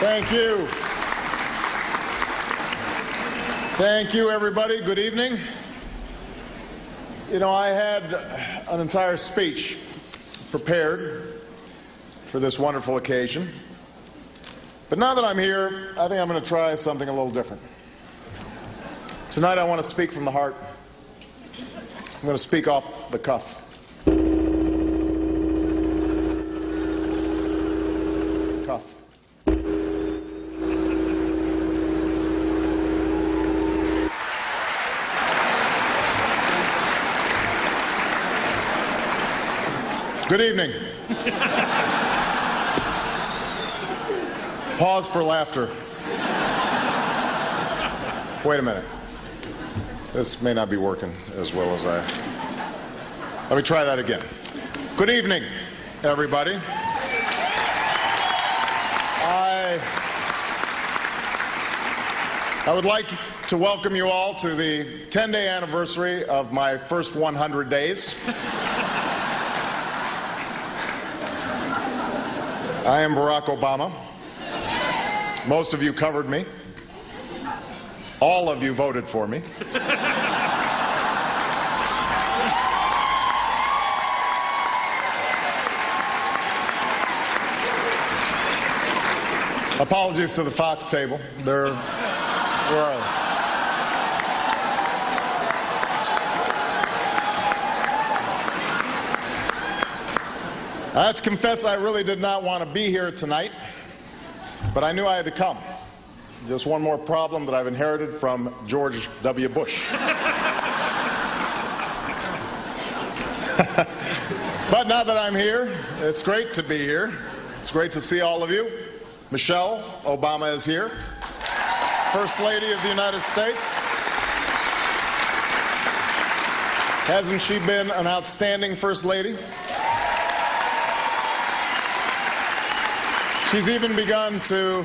Thank you. Thank you, everybody. Good evening. You know, I had an entire speech prepared for this wonderful occasion. But now that I'm here, I think I'm going to try something a little different. Tonight I want to speak from the heart. I'm going to speak off the cuff. Cuff. Good evening. Pause for laughter. Wait a minute. This may not be working as well as I... Let me try that again. Good evening, everybody. I would like to welcome you all to the 10-day anniversary of my first 100 days. I am Barack Obama. Most of you covered me. All of you voted for me. Apologies to the Fox table. Where are they? I have to confess I really did not want to be here tonight, but I knew I had to come. Just one more problem that I've inherited from George W. Bush. But now that I'm here, it's great to be here. It's great to see all of you. Michelle Obama is here, First Lady of the United States. Hasn't she been an outstanding First Lady? She's even begun to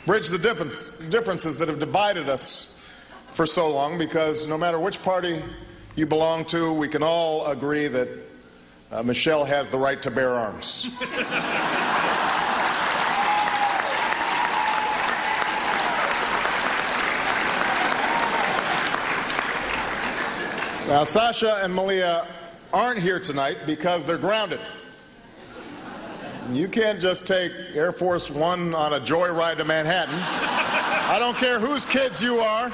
bridge the differences that have divided us for so long, because no matter which party you belong to, we can all agree that Michelle has the right to bear arms. Now, Sasha and Malia aren't here tonight because they're grounded. You can't just take Air Force One on a joyride to Manhattan. I don't care whose kids you are.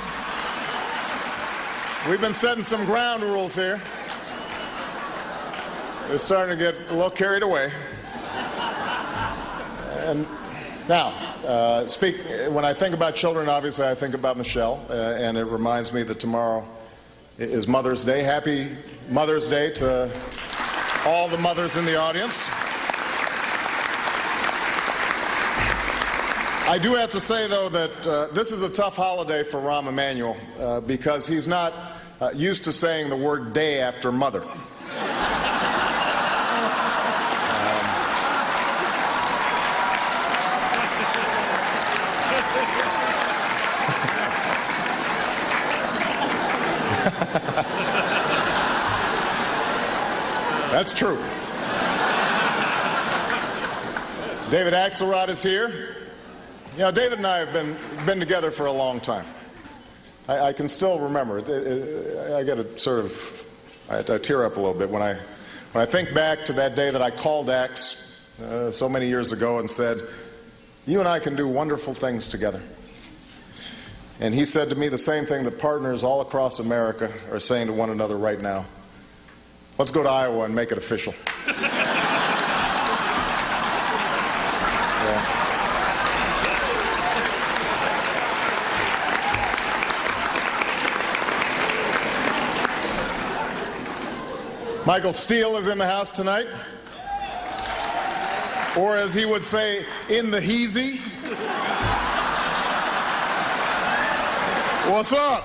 We've been setting some ground rules here. They're starting to get a little carried away. And now, when I think about children, obviously I think about Michelle, and it reminds me that tomorrow is Mother's Day. Happy Mother's Day to all the mothers in the audience. I do have to say, though, that this is a tough holiday for Rahm Emanuel because he's not used to saying the word day after mother. That's true. David Axelrod is here. You know, David and I have been together for a long time. I can still remember it. I get a sort of, I tear up a little bit when I think back to that day that I called Ax so many years ago and said, "You and I can do wonderful things together." And he said to me the same thing that partners all across America are saying to one another right now: "Let's go to Iowa and make it official." Michael Steele is in the house tonight, or as he would say, in the heezy. What's up?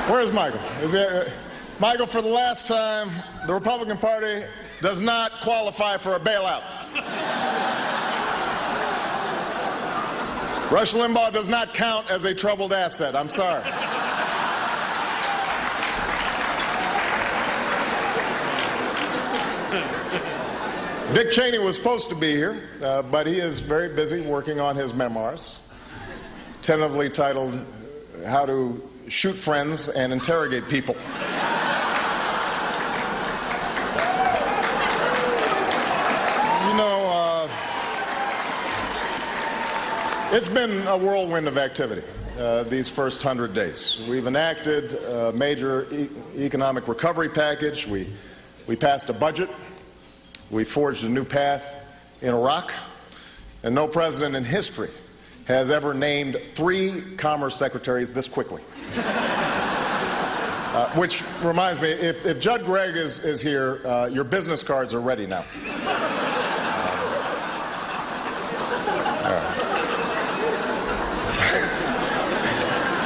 Where's Michael? Michael, for the last time, the Republican Party does not qualify for a bailout. Rush Limbaugh does not count as a troubled asset. I'm sorry. Dick Cheney was supposed to be here, but he is very busy working on his memoirs, tentatively titled How to Shoot Friends and Interrogate People. You know, it's been a whirlwind of activity these first 100 days. We've enacted a major economic recovery package. We passed a budget. We forged a new path in Iraq, and no president in history has ever named 3 commerce secretaries this quickly. Which reminds me, if Judd Gregg is here, your business cards are ready now. All right.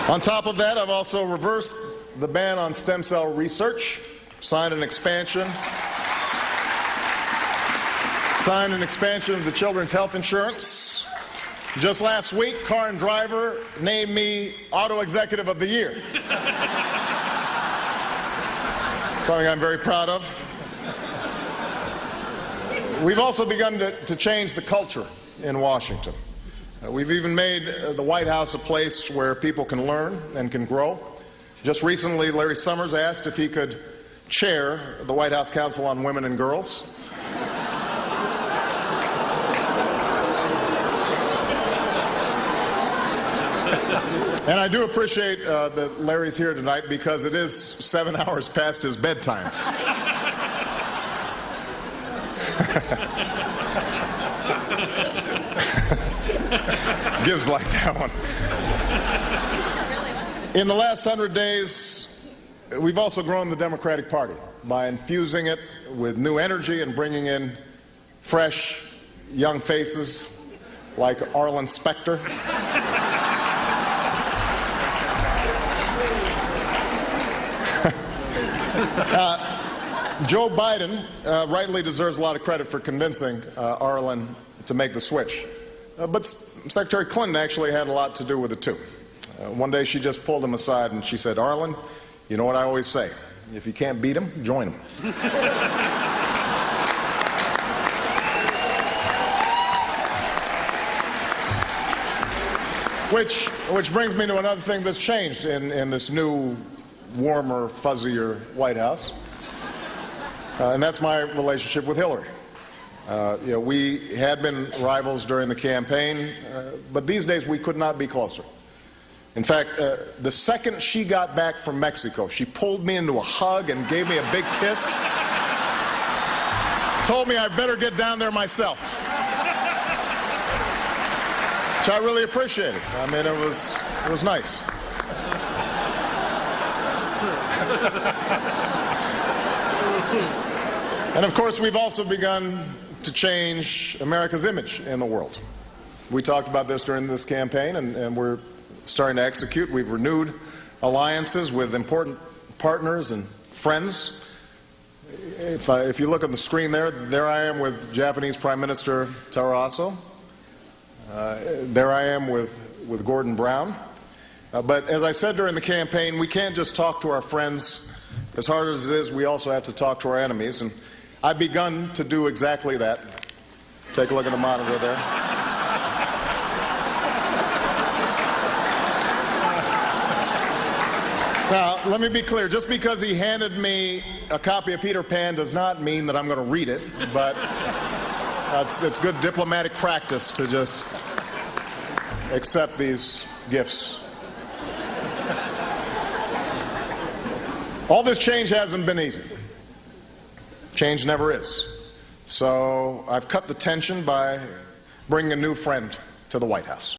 On top of that, I've also reversed the ban on stem cell research, signed an expansion of the children's health insurance. Just last week, Car and Driver named me Auto Executive of the Year. Something I'm very proud of. We've also begun to change the culture in Washington. We've even made the White House a place where people can learn and can grow. Just recently, Larry Summers asked if he could chair the White House Council on Women and Girls. And I do appreciate that Larry's here tonight because it is 7 hours past his bedtime. Gives like that one. In the last 100 days, we've also grown the Democratic Party by infusing it with new energy and bringing in fresh, young faces like Arlen Specter. Joe Biden rightly deserves a lot of credit for convincing Arlen to make the switch. But Secretary Clinton actually had a lot to do with it, too. One day she just pulled him aside and she said, "Arlen, you know what I always say, if you can't beat him, join him." Which brings me to another thing that's changed in this new, warmer, fuzzier White House, and that's my relationship with Hillary. We had been rivals during the campaign, but these days we could not be closer. In fact, the second she got back from Mexico, she pulled me into a hug and gave me a big kiss, told me I better get down there myself, which I really appreciated. I mean, it was nice. And of course, we've also begun to change America's image in the world. We talked about this during this campaign, and we're starting to execute. We've renewed alliances with important partners and friends. If you look at the screen there I am with Japanese Prime Minister Taro Aso. There I am with Gordon Brown. But as I said during the campaign, we can't just talk to our friends. As hard as it is, we also have to talk to our enemies, and I've begun to do exactly that. Take a look at the monitor there. Now, let me be clear. Just because he handed me a copy of Peter Pan does not mean that I'm going to read it, but it's good diplomatic practice to just accept these gifts. All this change hasn't been easy. Change never is. So I've cut the tension by bringing a new friend to the White House.